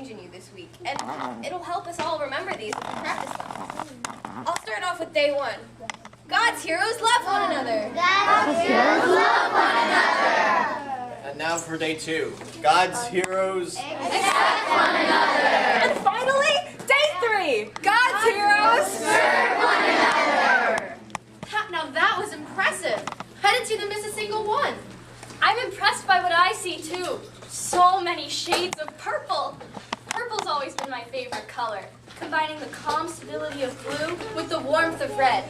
change in you this week, and it'll help us all remember these if we practice them. I'll start off with day 1. God's heroes love one another. God's heroes love one another. And now for day 2. God's heroes Accept one another. And finally, day 3. God's heroes Serve one another. Now that was impressive. I didn't see them miss a single one. I'm impressed by what I see too. So many shades of purple. Purple's always been my favorite color, combining the calm stability of blue with the warmth of red.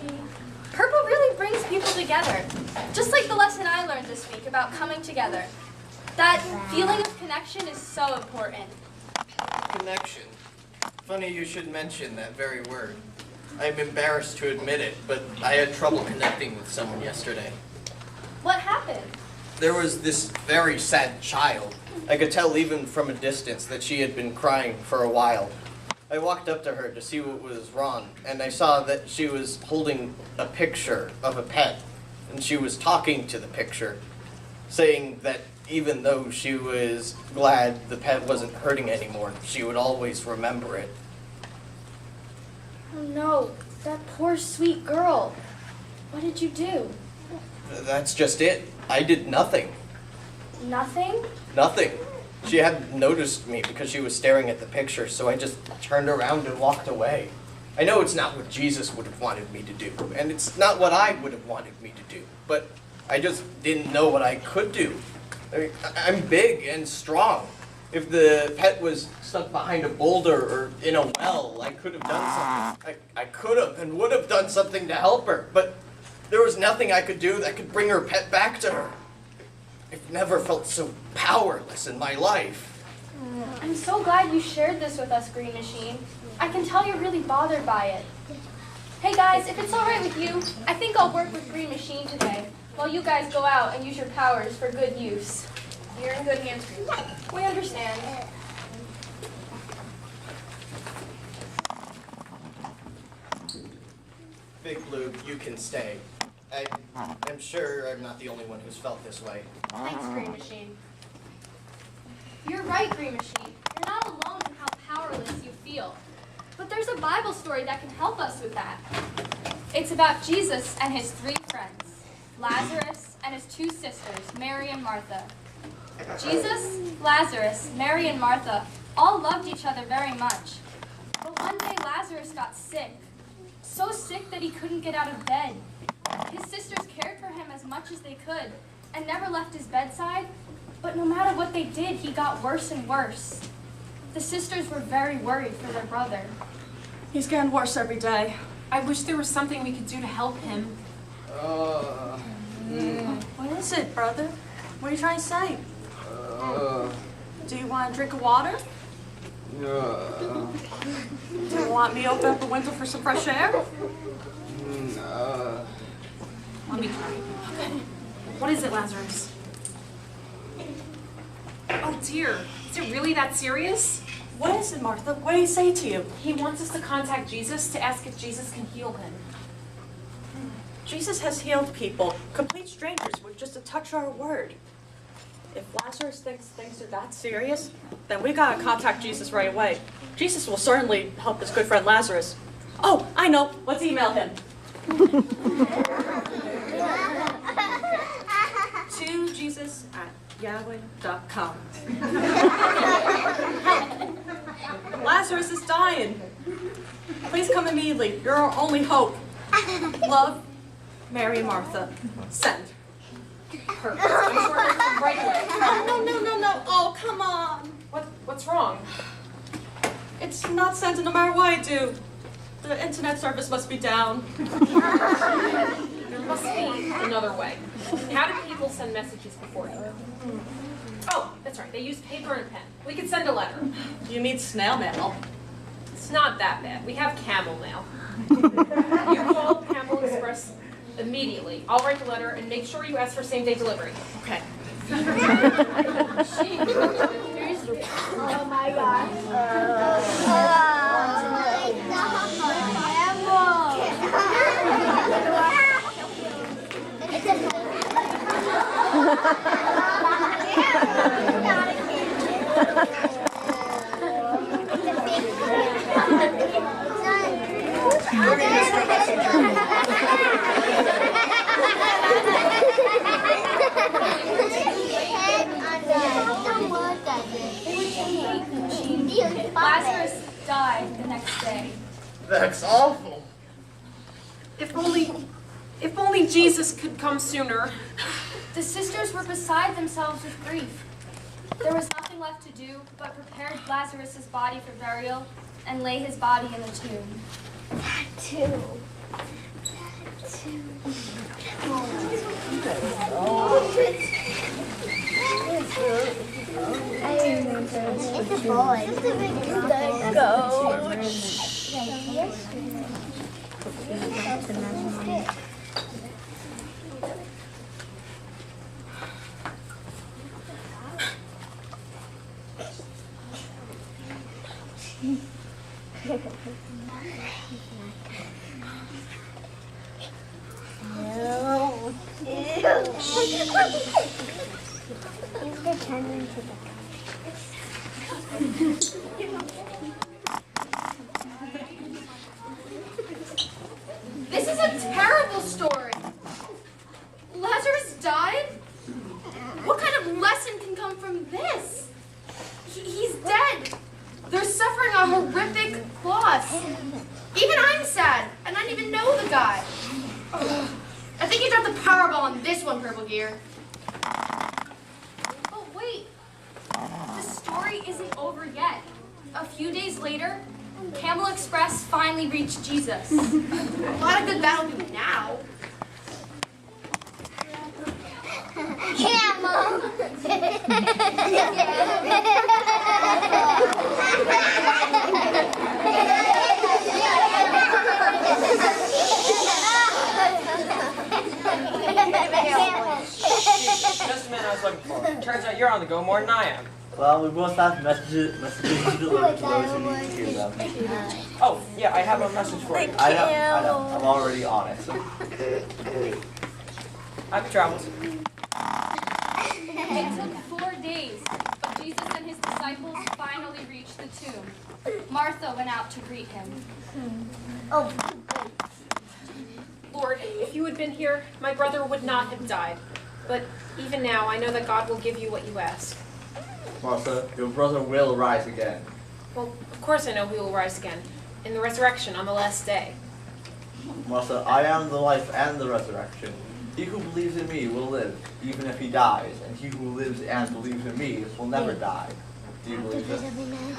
Purple really brings people together, just like the lesson I learned this week about coming together. That feeling of connection is so important. connection. Funny you should mention that very word. I'm embarrassed to admit it, but I had trouble connecting with someone yesterday. What happened? There was this very sad child. I could tell even from a distance that she had been crying for a while. I walked up to her to see what was wrong, and I saw that she was holding a picture of a pet, and she was talking to the picture, saying that even though she was glad the pet wasn't hurting anymore, she would always remember it. Oh no, that poor sweet girl. What did you do? That's just it. I did nothing. Nothing? Nothing. She hadn't noticed me because she was staring at the picture, so I just turned around and walked away. I know it's not what Jesus would have wanted me to do, and it's not what I would have wanted me to do, but I just didn't know what I could do. I mean, I'm big and strong. If the pet was stuck behind a boulder or in a well, I could have done something. I could have and would have done something to help her, but there was nothing I could do that could bring her pet back to her. I've never felt so powerless in my life. I'm so glad you shared this with us, Green Machine. I can tell you're really bothered by it. Hey guys, if it's all right with you, I think I'll work with Green Machine today, while you guys go out and use your powers for good use. You're in good hands, Green. We understand. Big Blue, you can stay. I'm sure I'm not the only one who's felt this way. Thanks, Green Machine. You're right, Green Machine. You're not alone in how powerless you feel. But there's a Bible story that can help us with that. It's about Jesus and his 3 friends, Lazarus and his 2 sisters, Mary and Martha. Jesus, Lazarus, Mary, and Martha all loved each other very much. But one day Lazarus got sick, so sick that he couldn't get out of bed. His sisters cared for him as much as they could and never left his bedside, but no matter what they did, he got worse and worse. The sisters were very worried for their brother. He's getting worse every day. I wish there was something we could do to help him. What is it, brother? What are you trying to say? Do you want a drink of water? Do you want me to open up the window for some fresh air? Let me try. What is it, Lazarus? Oh dear, is it really that serious? What is it, Martha? What did he say to you? He wants us to contact Jesus to ask if Jesus can heal him. Jesus has healed people, complete strangers, with just a touch or a word. If Lazarus thinks things are that serious, then we gotta contact Jesus right away. Jesus will certainly help his good friend Lazarus. Oh, I know. Let's email him. To Jesus@yahweh.com. Lazarus is dying. Please come immediately. You're our only hope. Love, Mary and Martha. Send. Perfect. I'm sure he'll come right away. No. Oh, come on. What's wrong? It's not sending no matter what I do. The internet service must be down. There must be another way. How did people send messages before you? Oh, that's right. They used paper and a pen. We could send a letter. You mean snail mail? It's not that bad. We have camel mail. You call Camel Express immediately. I'll write the letter and make sure you ask for same-day delivery. Okay. Oh my gosh. Lazarus died the next day. That's awful. If only Jesus could come sooner. The sisters were beside themselves with grief. There was nothing left to do but prepare Lazarus' body for burial and lay his body in the tomb. It's a boy. This is a terrible story. Lazarus died? What kind of lesson can come from this? He's dead. They're suffering a horrific loss. Even I'm sad, and I didn't even know the guy. Ugh. I think you dropped the Powerball on this one, Purple Gear. Oh, wait. The story isn't over yet. A few days later, Camel Express finally reached Jesus. What a good that'll do now. Camel. Just the man I was looking for. Turns out you're on the go more than I am. Well, we both have messages to deliver to those who need to hear them. Oh, yeah, I have a message for you. I know. I'm already on it. Happy travels. It took 4 days, but Jesus and his disciples finally reached the tomb. Martha went out to greet him. Lord, if you had been here, my brother would not have died. But even now, I know that God will give you what you ask. Martha, your brother will rise again. Well, of course I know he will rise again, in the resurrection on the last day. Martha, I am the life and the resurrection. He who believes in me will live, even if he dies, and he who lives and believes in me will never die. Do you believe this?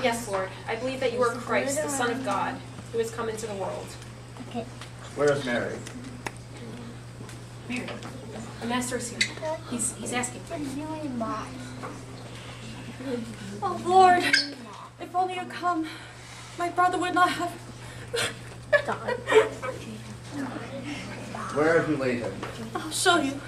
Yes, Lord, I believe that you are Christ, the Son of God, who has come into the world. Where is Mary? Mary, the Master is here. He's asking. Oh, Lord, if only you come, my brother would not have Where have you laid him? I'll show you.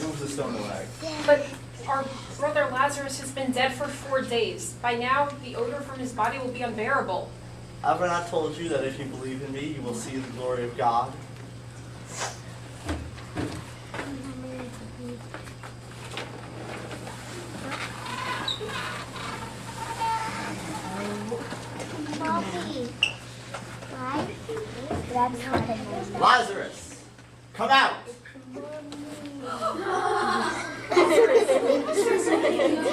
Move the stone away. But our brother Lazarus has been dead for 4 days. By now, the odor from his body will be unbearable. Have I not told you that if you believe in me, you will see the glory of God? Lazarus, come out!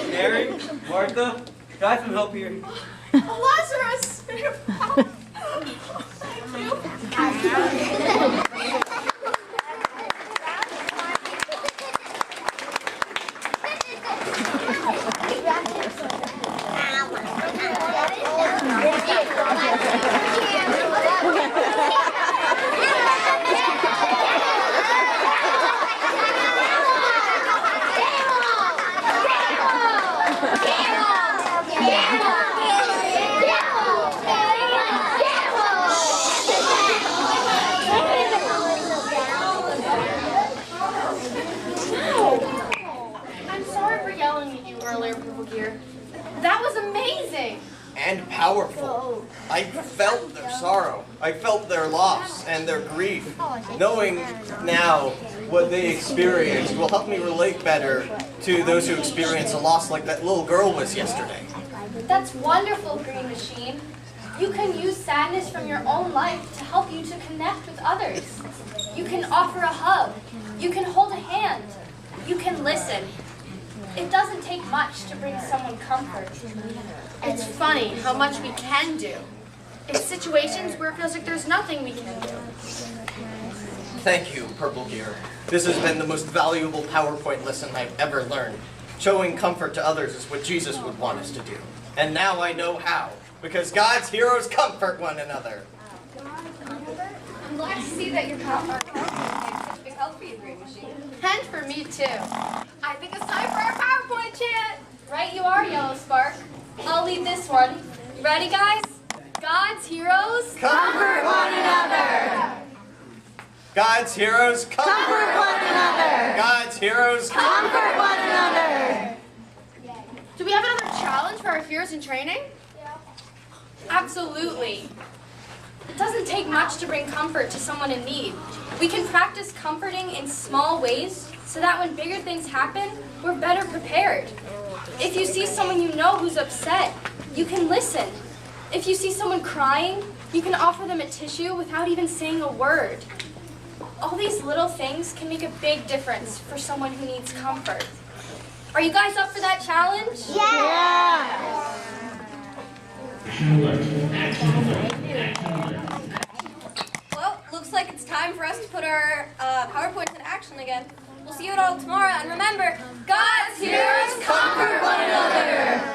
Mary, Martha, can I have some help here? Lazarus! I'm sorry for yelling at you earlier, Purple Gear. That was amazing. And powerful. I felt their sorrow. I felt their loss and their grief. Knowing now what they experienced will help me relate better to those who experience a loss like that little girl was yesterday. That's wonderful, Green Machine. You can use sadness from your own life to help you to connect with others. You can offer a hug. You can hold a hand. You can listen. It doesn't take much to bring someone comfort. It's funny how much we can do in situations where it feels like there's nothing we can do. Thank you, Purple Gear. This has been the most valuable PowerPoint lesson I've ever learned. Showing comfort to others is what Jesus would want us to do. And now I know how, because God's heroes comfort one another. I'm glad to see that your PowerPoint makes such big help for you, Green Machine. And for me too. I think it's time for our PowerPoint chant. Right you are, Yellow Spark. I'll lead this one. Ready, guys? God's heroes Comfort one another! God's heroes comfort one another! God's heroes comfort one another! Do we have another challenge for our heroes in training? Absolutely. It doesn't take much to bring comfort to someone in need. We can practice comforting in small ways so that when bigger things happen, we're better prepared. If you see someone you know who's upset, you can listen. If you see someone crying, you can offer them a tissue without even saying a word. All these little things can make a big difference for someone who needs comfort. Are you guys up for that challenge? Well, looks like it's time for us to put our PowerPoint into action again. We'll see you all tomorrow, and remember, God's heroes comfort one another!